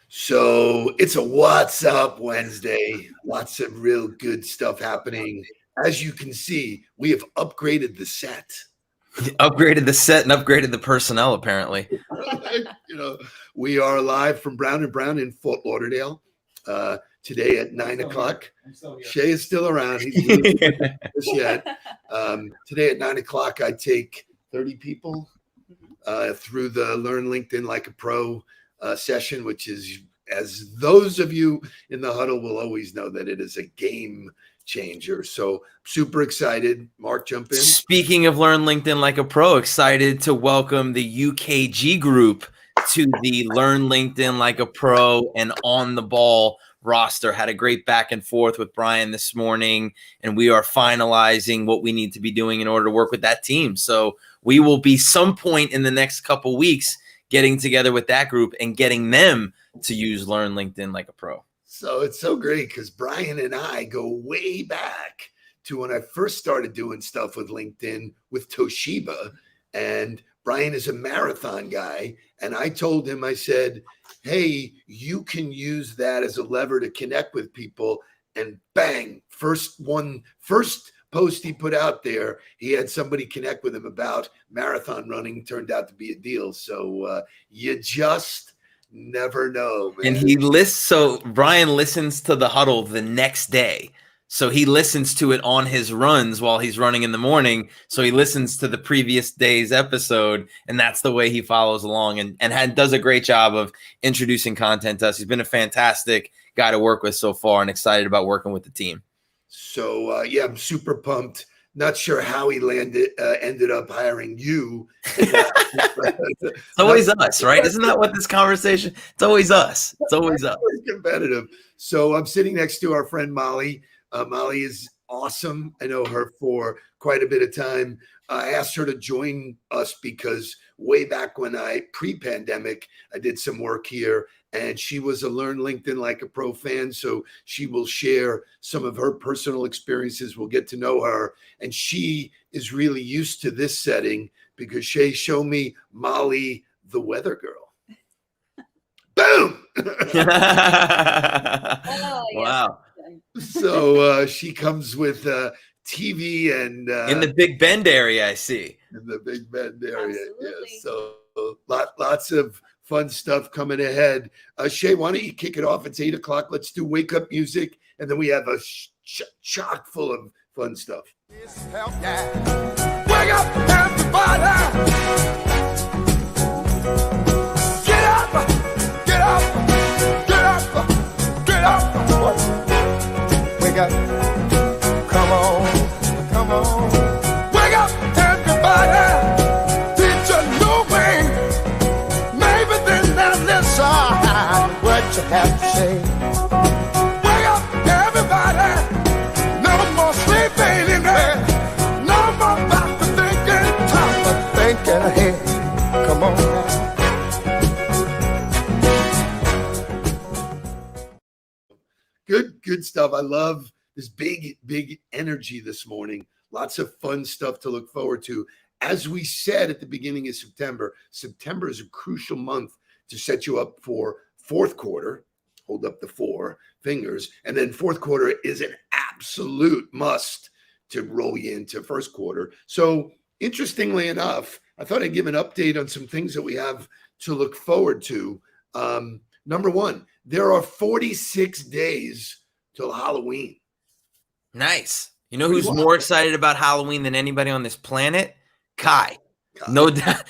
So it's a What's Up Wednesday. Lots of real good stuff happening. As you can see, we have upgraded the set. Upgraded the set and upgraded the personnel, apparently. We are live from Brown and Brown in Fort Lauderdale today at 9 o'clock. Shay is still around. He's really this yet. Today at 9 o'clock, I take 30 people through the Learn LinkedIn Like a Pro session, which is, as those of you in the huddle will always know, that it is a game changer. So super excited. Mark, jump in. Speaking of Learn LinkedIn Like a Pro, excited to welcome the UKG group to the Learn LinkedIn Like a Pro and On the Ball roster. Had a great back and forth with Brian this morning, and we are finalizing what we need to be doing in order to work with that team. So we will be some point in the next couple weeks getting together with that group and getting them to use Learn LinkedIn Like a Pro. So it's so great because Brian and I go way back to when I first started doing stuff with LinkedIn with Toshiba. And Brian is a marathon guy. And I told him, I said, hey, you can use that as a lever to connect with people. And bang, first post he put out there, he had somebody connect with him about marathon running. Turned out to be a deal. So you just never know, man. And so Brian listens to the huddle the next day. So he listens to it on his runs while he's running in the morning. So he listens to the previous day's episode, and that's the way he follows along and does a great job of introducing content to us. He's been a fantastic guy to work with so far and excited about working with the team. So, yeah, I'm super pumped. Not sure how he ended up hiring you. It's always us, right? Isn't that what this conversation? It's always us. It's always us. Competitive. So I'm sitting next to our friend Molly. Molly is awesome. I know her for quite a bit of time. I asked her to join us because way back when pre-pandemic, I did some work here, and she was a Learn LinkedIn Like a Pro fan. So she will share some of her personal experiences. We'll get to know her. And she is really used to this setting because Shay showed me Molly, the weather girl. Boom! Wow. So she comes with TV and in the Big Bend area, I see. In the Big Bend area, yeah. So lots of fun stuff coming ahead. Shay, why don't you kick it off? It's 8 o'clock. Let's do wake up music, and then we have a chock full of fun stuff. Wake up, everybody! Get up! Get up! Get up! Get up! Wake up! Come on! Come on! Wake up, everybody! Did you know me? Maybe then now listen what you have to say. Wake up, everybody! No more sleeping in bed. No more about to thinking, top of thinking ahead. Come on now. Good stuff. I love this big energy this morning. Lots of fun stuff to look forward to. As we said at the beginning of September is a crucial month to set you up for fourth quarter. Hold up the four fingers. And then fourth quarter is an absolute must to roll you into first quarter. So interestingly enough, I thought I'd give an update on some things that we have to look forward to. Number one, there are 46 days till Halloween. Nice. You know who's more excited about Halloween than anybody on this planet? Kai. No doubt.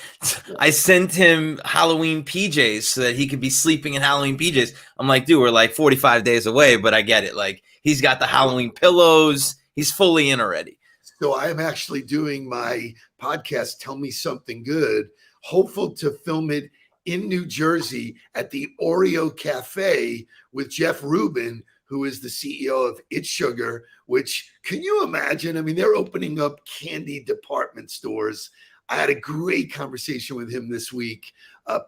I sent him Halloween PJs so that he could be sleeping in Halloween PJs. I'm like, dude, we're like 45 days away, but I get it. Like, he's got the Halloween pillows. He's fully in already. So I am actually doing my podcast, Tell Me Something Good, hopeful to film it in New Jersey at the Oreo Cafe with Jeff Rubin, who is the CEO of It's Sugar, which, can you imagine? I mean, they're opening up candy department stores. I had a great conversation with him this week,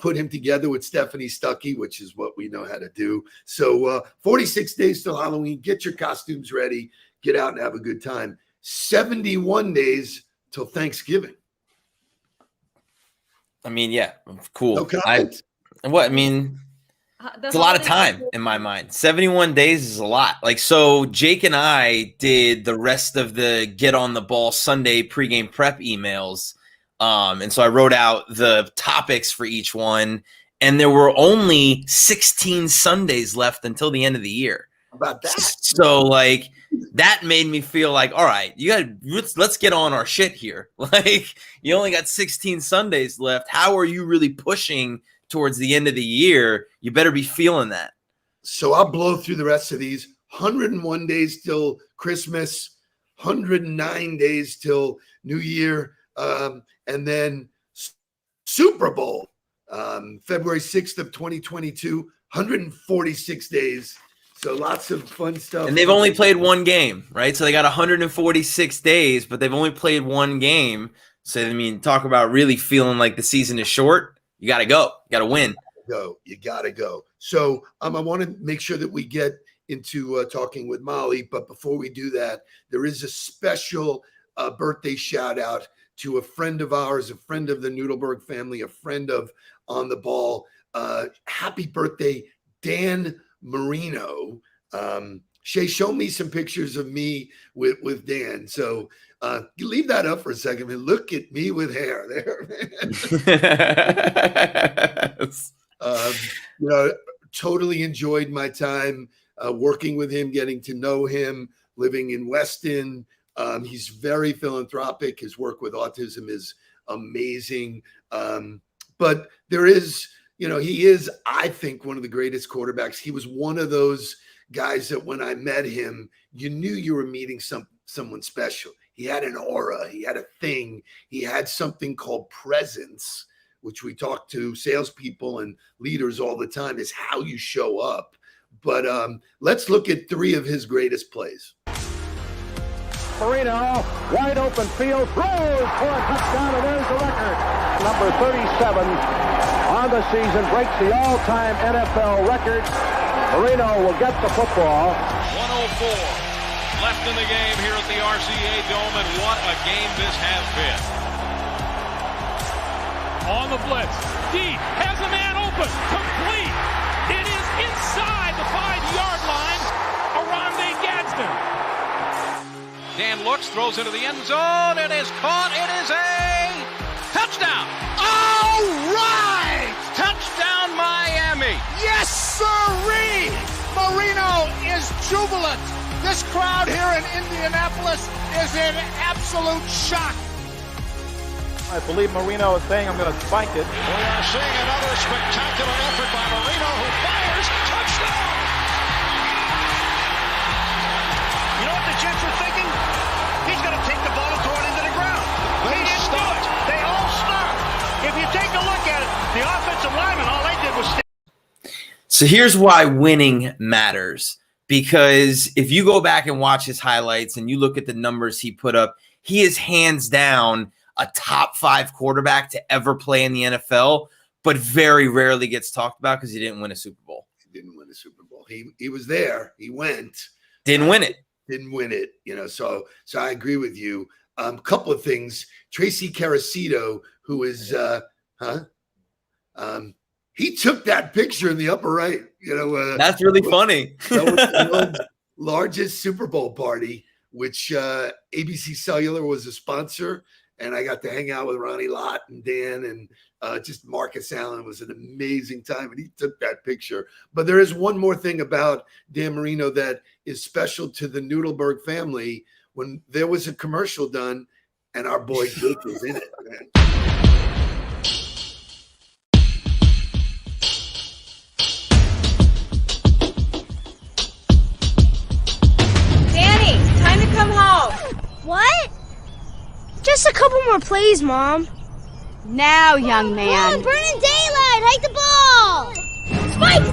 put him together with Stephanie Stuckey, which is what we know how to do. So 46 days till Halloween. Get your costumes ready. Get out and have a good time. 71 days till Thanksgiving. I mean, yeah, cool. No comment. I mean, It's a lot of time in my mind. 71 days is a lot. Like, so Jake and I did the rest of the Get on the Ball Sunday pregame prep emails. And so I wrote out the topics for each one, and there were only 16 Sundays left until the end of the year. How about that? So like that made me feel like, all right, let's get on our shit here. Like, you only got 16 Sundays left. How are you really pushing towards the end of the year? You better be feeling that. So I'll blow through the rest of these. 101 days till Christmas, 109 days till New Year, and then Super Bowl, February 6th of 2022, 146 days. So lots of fun stuff. And they've only played one game, right? So they got 146 days, but they've only played one game. So, I mean, talk about really feeling like the season is short. You got to go. You got to win. You got to go. So I want to make sure that we get into talking with Molly. But before we do that, there is a special birthday shout out to a friend of ours, a friend of the Nudelberg family, a friend of On the Ball. Happy birthday, Dan Marino. Shay, show me some pictures of me with Dan. So leave that up for a second. And look at me with hair there. Totally enjoyed my time working with him, getting to know him, living in Weston. He's very philanthropic. His work with autism is amazing. But there is, he is, I think, one of the greatest quarterbacks. He was one of those guys that when I met him, you knew you were meeting someone special. He had an aura. He had a thing. He had something called presence, which we talk to salespeople and leaders all the time, is how you show up. But let's look at three of his greatest plays. Marino, wide open field, throws for a touchdown, and there's the record. Number 37 on the season, breaks the all-time NFL record. Marino will get the football. 104 left in the game here at the RCA Dome, and what a game this has been. On the blitz, deep, has a man open, complete. It is inside the 5-yard line. Aronde Gadsden. Dan looks, throws into the end zone, it is caught, it is a touchdown! All right! Touchdown Miami! Yes, sirree! Marino is jubilant. This crowd here in Indianapolis is in absolute shock. I believe Marino is saying, I'm going to spike it. We are seeing another spectacular effort by Marino, who fires, touchdown! You know what the Jets were thinking? He's going to take the ball and throw it into the ground. They stopped. They all stopped. If you take a look at it, the offensive linemen, all they did was stand. So here's why winning matters. Because if you go back and watch his highlights and you look at the numbers he put up, he is hands down a top 5 quarterback to ever play in the NFL, but very rarely gets talked about because he didn't win a Super Bowl. He didn't win a Super Bowl. He was there. He went. Didn't win it. Didn't win it. So I agree with you. Couple of things. Tracy Caracito, who is he took that picture in the upper right. That's really funny. That was the world's largest Super Bowl party, which ABC Cellular was a sponsor. And I got to hang out with Ronnie Lott and Dan and just Marcus Allen. It was an amazing time. And he took that picture. But there is one more thing about Dan Marino that is special to the Nudelberg family. When there was a commercial done and our boy Jake was in it. Man. Danny, time to come home. What? Just a couple more plays, Mom. Now, young man. Mom, burn in daylight. Hike the ball. Spike.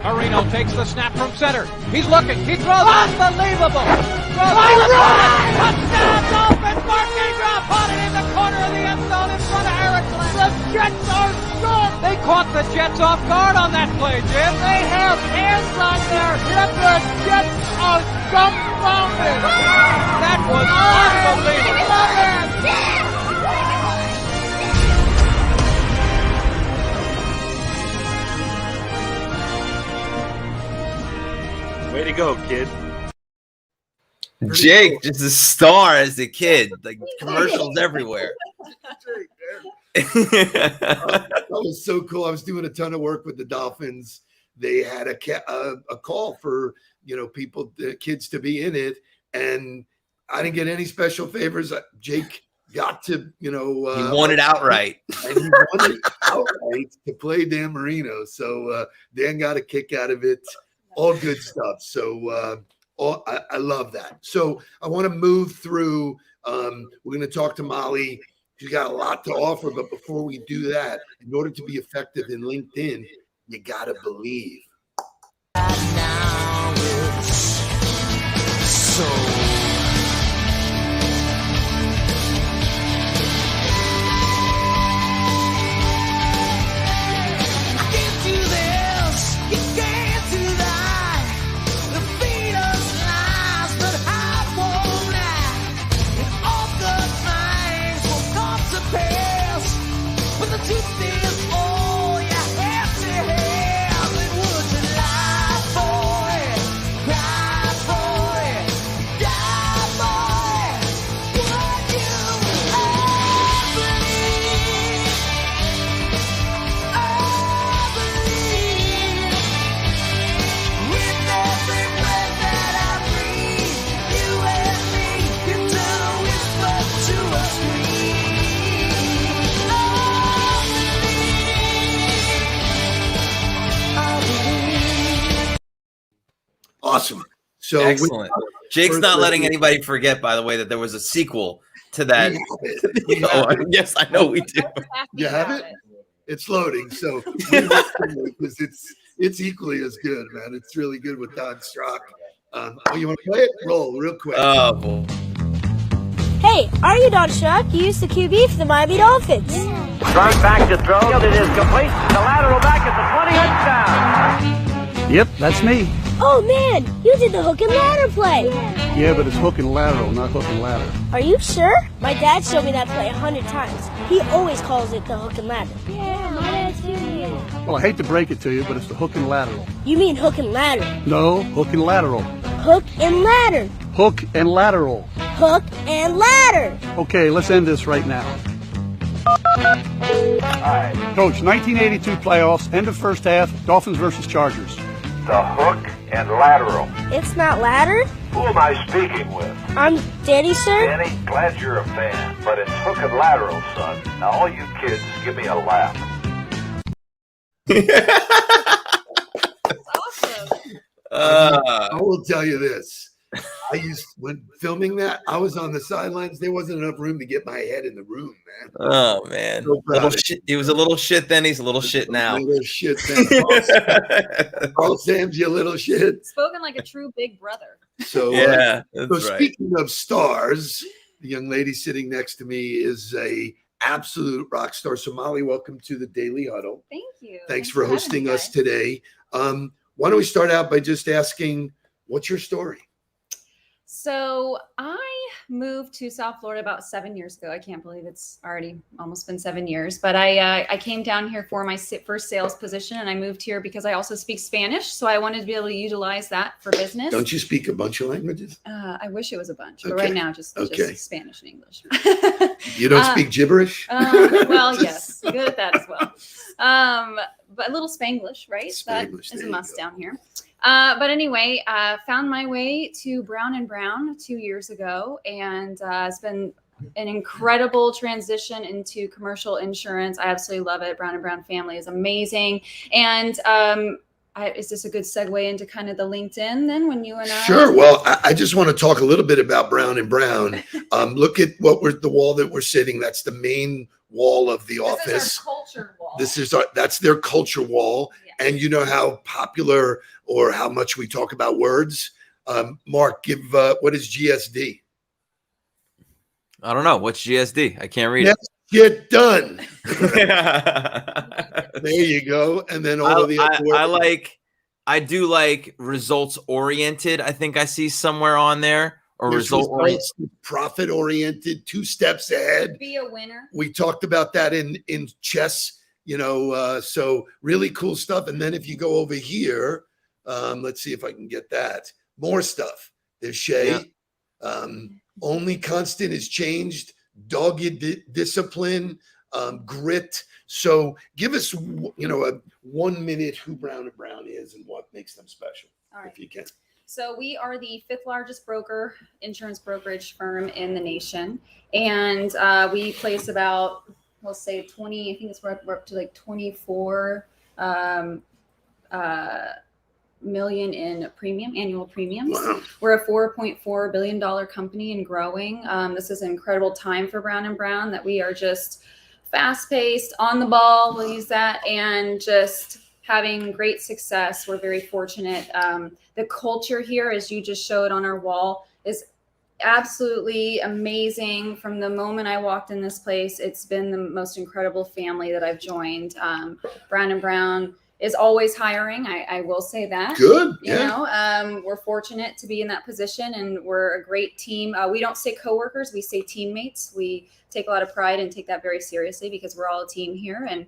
Marino takes the snap from center. He's looking. He throws. Unbelievable. Touchdown, Dolphins. Mark Ingram caught it in the corner of the end zone in front of Eric Glenn. The Jets are good. They caught the Jets off guard on that play, Jim. They have hands on their hip. The Jets are dumbfounded. That was unbelievable. you go, kid. Jake, just a star as a kid. Like commercials everywhere. That was so cool. I was doing a ton of work with the Dolphins. They had a call for people, the kids, to be in it, and I didn't get any special favors. Jake got to he won it outright, and he won it outright to play Dan Marino. So Dan got a kick out of it. All good stuff. So I love that. So I want to move through. We're going to talk to Molly. She's got a lot to offer, but before we do that, in order to be effective in LinkedIn, you got to believe. Now it's so I can't do this, you can't do that. The feet of lies, but I won't lie. And all the things will come to pass, but the truth is, oh, you have to have it. Would you lie for it, cry for it, die for it? Would you believe with every breath that I breathe, you and me can turn a whisper to a scream. Awesome. So excellent. Jake's not letting anybody forget, by the way, that there was a sequel to that. Yes, I know we do. You have it? It's loading. So because it's equally as good, man. It's really good with Don Strock. You want to play it? Roll real quick. Oh, boy. Hey, are you Don Strock? You used the QB for the Miami Dolphins. Strong back to throw. It is complete. The lateral back at the 20 touchdown. Yep, that's me. Oh man, you did the hook and ladder play. Yeah, but it's hook and lateral, not hook and ladder. Are you sure? My dad showed me that play 100 times. He always calls it the hook and ladder. Yeah, my dad too. Well, I hate to break it to you, but it's the hook and lateral. You mean hook and ladder? No, hook and lateral. Hook and ladder. Hook and lateral. Hook and ladder. Okay, let's end this right now. All right. Coach, 1982 playoffs, end of first half, Dolphins versus Chargers. The hook and lateral. It's not ladder? Who am I speaking with? I'm Daddy, sir. Danny, glad you're a fan, but it's hook and lateral, son. Now, all you kids, give me a laugh. I will tell you this. When filming that, I was on the sidelines. There wasn't enough room to get my head in the room, man. Oh, man. Little shit. He was a little shit then. He's a little shit now. Little shit then. Carl Sam's you little shit. Spoken like a true big brother. So, yeah, that's right. Speaking of stars, the young lady sitting next to me is a absolute rock star. So, Molly, welcome to the Daily Huddle. Thank you. Thanks for hosting us today. Why don't we start out by just asking, what's your story? So I moved to South Florida about 7 years ago. I can't believe it's already almost been 7 years, but I came down here for my first sales position, and I moved here because I also speak Spanish. So I wanted to be able to utilize that for business. Don't you speak a bunch of languages? I wish it was a bunch, but Okay. right now just Spanish and English. You don't speak gibberish? Well, yes, good at that as well. But a little Spanglish, right? Spanglish, that is there a you must go. down here. But anyway, found my way to Brown & Brown 2 years ago, and it's been an incredible transition into commercial insurance. I absolutely love it. Brown & Brown family is amazing. And is this a good segue into kind of the LinkedIn then when you and I? Sure. Well, I just want to talk a little bit about Brown & Brown. Look at the wall that we're sitting. That's the main wall of the office. This is our culture wall. That's their culture wall. Yes. And you know how popular or how much we talk about words. Mark, give what is GSD? I don't know. What's GSD? I can't read Get done. There you go. And then all of the other words. I do like results oriented. I think I see somewhere on there. Or result oriented, profit oriented, 2 steps ahead. Be a winner. We talked about that in chess, so really cool stuff. And then if you go over here, let's see if I can get that. more stuff. There's Shay. Only constant is changed, dogged discipline, grit. So give us, a 1 minute who Brown and Brown is and what makes them special, if you can. So we are the 5th largest insurance brokerage firm in the nation. And we place about, we'll say 20, I think we're up to like 24 million in annual premiums. Wow. We're a $4.4 billion company and growing. This is an incredible time for Brown and Brown, that we are just fast-paced, on the ball, we'll use that, and just having great success. We're very fortunate. The culture here, as you just showed on our wall, is absolutely amazing. From the moment I walked in this place, it's been the most incredible family that I've joined. Brown and Brown is always hiring. I will say that. Good. We're fortunate to be in that position, and we're a great team. We don't say coworkers, we say teammates. We take a lot of pride and take that very seriously, because we're all a team here, and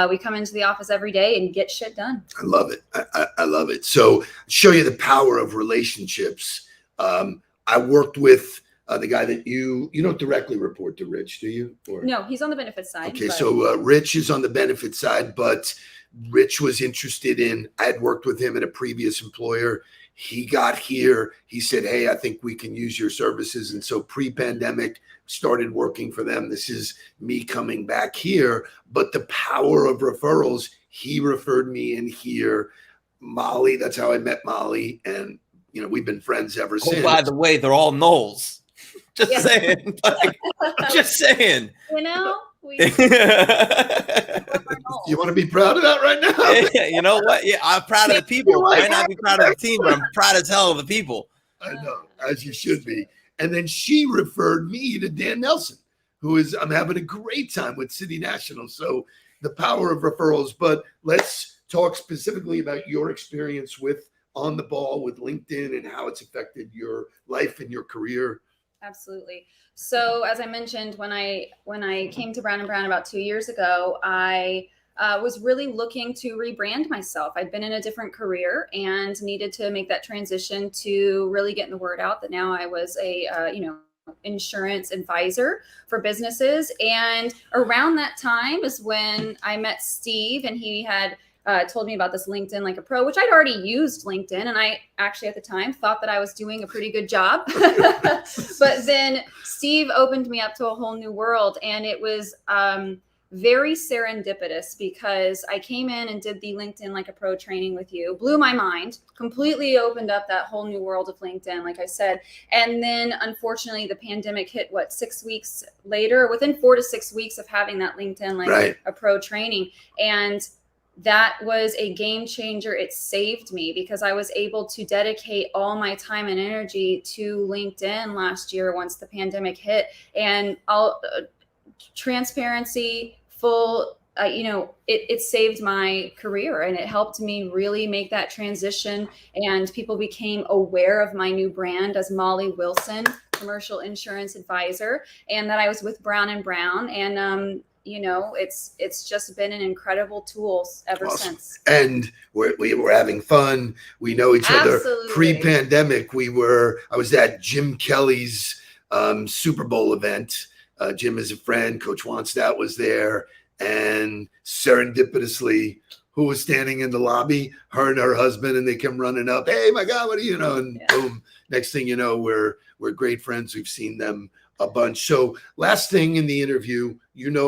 we come into the office every day and get shit done. I love it. I love it. So show you the power of relationships. I worked with the guy that you don't directly report to, Rich, do you? Or? No, he's on the benefits side. Okay, so Rich is on the benefits side, but Rich was interested in, I had worked with him at a previous employer. He got here. He said, hey, I think we can use your services. And so pre-pandemic, started working for them. This is me coming back here. But the power of referrals, he referred me in here. Molly, that's how I met Molly. And, we've been friends ever since. By the way, they're all Knowles. Just saying. Just saying. You want to be proud of that right now? Yeah, you know what? Yeah, I'm proud of the people. I might not be proud of the team, but I'm proud as hell of the people. I know, as you should be. And then she referred me to Dan Nelson, I'm having a great time with City National. So the power of referrals. But let's talk specifically about your experience with On the Ball, with LinkedIn, and how it's affected your life and your career. Absolutely. So as I mentioned, when I came to Brown and Brown about 2 years ago, I was really looking to rebrand myself. I'd been in a different career and needed to make that transition to really getting the word out that now I was a insurance advisor for businesses. And around that time is when I met Steve, and he had told me about this LinkedIn Like a Pro, which I'd already used LinkedIn. And I actually at the time thought that I was doing a pretty good job. But then Steve opened me up to a whole new world. And it was very serendipitous, because I came in and did the LinkedIn Like a Pro training with you, blew my mind, completely opened up that whole new world of LinkedIn, like I said. And then unfortunately the pandemic hit 6 weeks later, within 4 to 6 weeks of having that LinkedIn Like a Pro training. And that was a game changer. It saved me, because I was able to dedicate all my time and energy to LinkedIn last year once the pandemic hit. And transparency, full, it saved my career, and it helped me really make that transition. And people became aware of my new brand as Molly Wilson, commercial insurance advisor, and that I was with Brown and Brown. And, it's just been an incredible tool ever since. And we were having fun. We know each other. Pre-pandemic, I was at Jim Kelly's Super Bowl event. Jim is a friend. Coach Wannstedt was there. And serendipitously, who was standing in the lobby? Her and her husband, and they come running up. Hey, my God, what do you know? And boom, next thing you know, we're great friends. We've seen them a bunch. So last thing in the interview,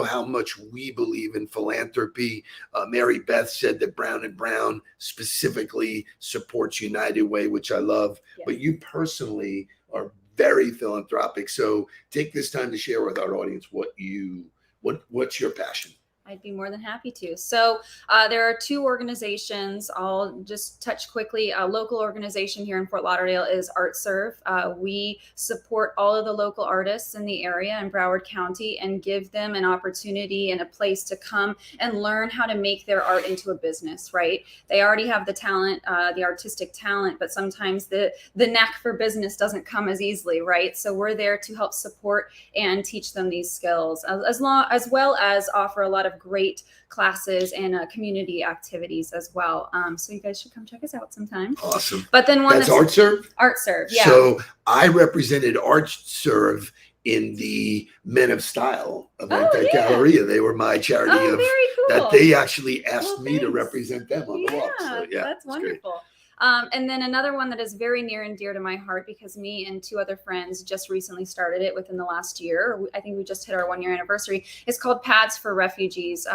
how much we believe in philanthropy. Mary Beth said that Brown and Brown specifically supports United Way, which I love. Yeah. But you personally are very philanthropic. So take this time to share with our audience what's your passion. I'd be more than happy to. So there are 2 organizations. I'll just touch quickly. A local organization here in Fort Lauderdale is ArtServe. We support all of the local artists in the area in Broward County and give them an opportunity and a place to come and learn how to make their art into a business, right? They already have the talent, the artistic talent, but sometimes the knack for business doesn't come as easily, right? So we're there to help support and teach them these skills, as well as offer a lot of of great classes and community activities as well. So you guys should come check us out sometime. Awesome. But then that's ArtServe? ArtServe, yeah. So I represented ArtServe in the Men of Style event at Galleria. They were my charity very cool. that they actually asked me to represent them on the walk. So, that's wonderful. Great. And then another one that is very near and dear to my heart, because me and 2 other friends just recently started it within the last year. I think we just hit our 1-year anniversary. It's called Pads for Refugees.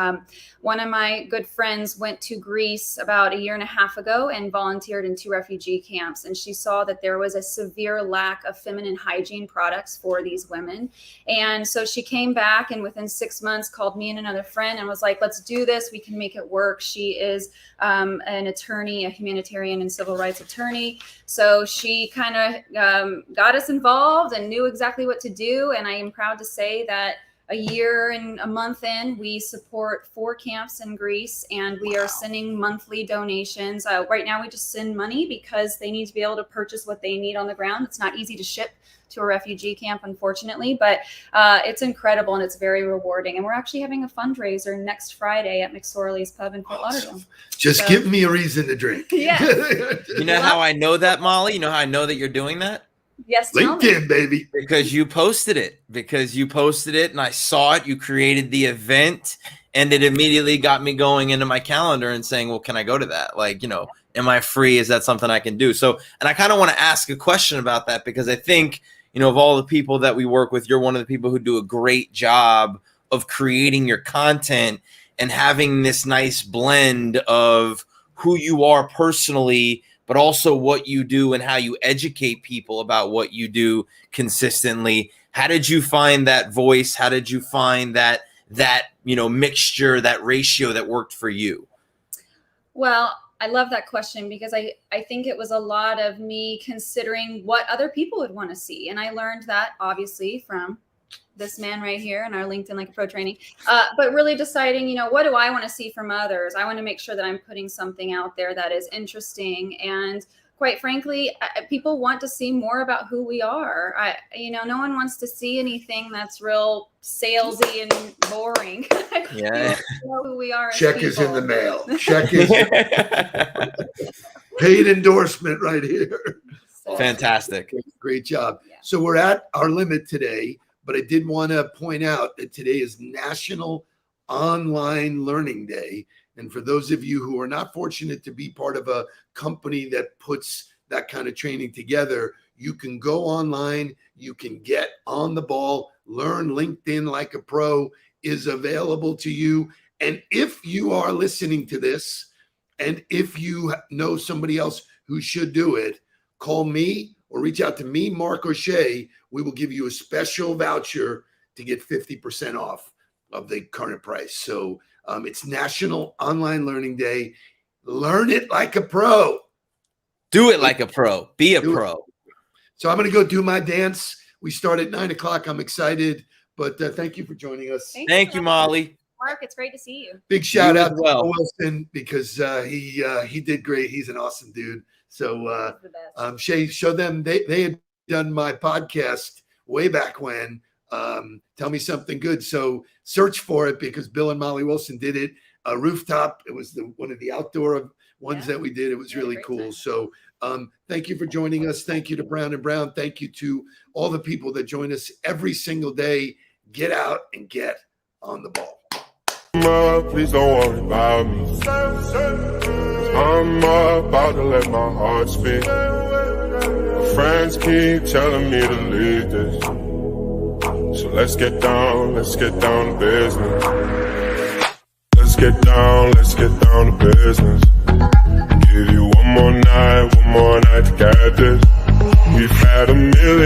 One of my good friends went to Greece about 1.5 years ago and volunteered in 2 refugee camps. And she saw that there was a severe lack of feminine hygiene products for these women. And so she came back and within 6 months called me and another friend and was like, let's do this. We can make it work. She is an attorney, a humanitarian and civil rights attorney. So she kind of got us involved and knew exactly what to do. And I am proud to say that 1 year and a month in, we support 4 camps in Greece, and we are sending monthly donations. Right now, we just send money because they need to be able to purchase what they need on the ground. It's not easy to ship to a refugee camp, unfortunately, but it's incredible and it's very rewarding. And we're actually having a fundraiser next Friday at McSorley's Pub in Fort Lauderdale. Just give me a reason to drink. Yeah. You know how I know that, Molly? You know how I know that you're doing that? Yes, LinkedIn, baby. Because you posted it. And I saw it. You created the event, and it immediately got me going into my calendar and saying, well, can I go to that? Like, am I free? Is that something I can do? So, and I kind of want to ask a question about that, because I think, of all the people that we work with, you're one of the people who do a great job of creating your content and having this nice blend of who you are personally, but also what you do and how you educate people about what you do consistently. How did you find that voice? How did you find that mixture, that ratio that worked for you? Well, I love that question because I think it was a lot of me considering what other people would want to see. And I learned that obviously from this man right here in our LinkedIn Like a Pro training, but really deciding, what do I want to see from others? I want to make sure that I'm putting something out there that is interesting. And quite frankly, people want to see more about who we are. No one wants to see anything that's real salesy and boring. Yeah. Know who we are. Check is in the mail. Check is paid endorsement right here. So, fantastic. Great job. Yeah. So we're at our limit today, but I did want to point out that today is National Online Learning Day. And for those of you who are not fortunate to be part of a company that puts that kind of training together, you can go online, you can get on the ball, learn LinkedIn Like a Pro is available to you. And if you are listening to this, and if you know somebody else who should do it, call me or reach out to me, Mark O'Shea. We will give you a special voucher to get 50% off of the current price. So it's National Online Learning Day. Learn it like a pro. Do it like a pro. Be a pro. So I'm going to go do my dance. We start at 9:00. I'm excited, but thank you for joining us. Thank you, Molly. Mark, it's great to see you. Big shout out to well. Wilson because he did great. He's an awesome dude. So Shay, show them they had done my podcast way back when. Tell Me Something Good. So search for it because Bill and Molly Wilson did it. Rooftop. It was one of the outdoor ones that we did. It was really cool. Time. So thank you for joining us. Thank you to Brown & Brown. Thank you to all the people that join us every single day. Get out and get on the ball. Please don't worry about me. I'm about to let my heart speak. My friends keep telling me to leave this. So let's get down to business. Let's get down to business. Give you one more night to get this. We've had a million